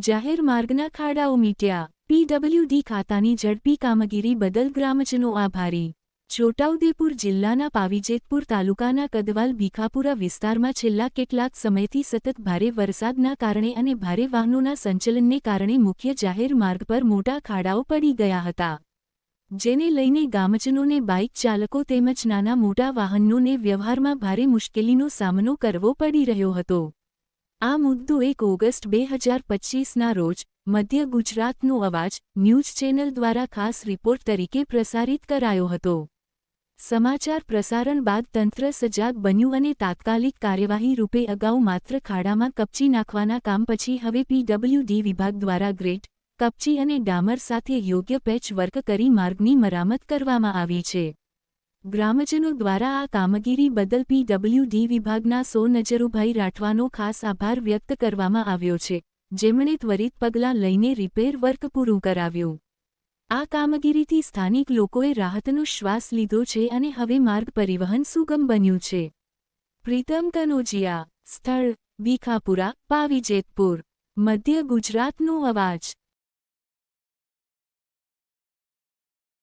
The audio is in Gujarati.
જાહેર માર્ગના ખાડાઓ મીટ્યા। પીડબ્લ્યુડી ખાતાની ઝડપી કામગીરી બદલ ગ્રામજનો આભારી। છોટાઉદેપુર જિલ્લાના પાવીજેતપુર તાલુકાના કદવાલ ભીખાપુરા વિસ્તારમાં છેલ્લા કેટલાક સમયથી સતત ભારે વરસાદના કારણે અને ભારે વાહનોના સંચલનને કારણે મુખ્ય જાહેર માર્ગ પર મોટા ખાડાઓ પડી ગયા હતા, જેને લઈને ગામજનોને બાઇક ચાલકો તેમજ નાના મોટા વાહનોને વ્યવહારમાં ભારે મુશ્કેલીનો સામનો કરવો પડી રહ્યો હતો। આ મુદ્દો 1 ઓગસ્ટ 2025ના રોજ મધ્ય ગુજરાતનો અવાજ ન્યૂઝ ચેનલ દ્વારા ખાસ રિપોર્ટ તરીકે પ્રસારિત કરાયો હતો। સમાચાર પ્રસારણ બાદ તંત્ર સજાગ બન્યું અને તાત્કાલિક કાર્યવાહી રૂપે અગાઉ માત્ર ખાડામાં કપચી નાખવાના કામ પછી હવે પીડબ્લ્યુડી વિભાગ દ્વારા ગ્રેટ, કપચી અને ડામર સાથે યોગ્ય પેચ વર્ક કરી માર્ગની મરામત કરવામાં આવી છે। ગ્રામજનો દ્વારા આ કામગીરી બદલ પીડબ્લ્યુડી વિભાગના નજરુભાઈ રાઠવાનો ખાસ આભાર વ્યક્ત કરવામાં આવ્યો છે, જેમણે ત્વરિત પગલાં લઈને રિપેર વર્ક પૂરું કરાવ્યું। આ કામગીરીથી સ્થાનિક લોકોએ રાહતનો શ્વાસ લીધો છે અને હવે માર્ગ પરિવહન સુગમ બન્યું છે। પ્રીતમ કનોજિયા, સ્થળ ભીખાપુરા, પાવીજેતપુર, મધ્ય ગુજરાતનો અવાજ।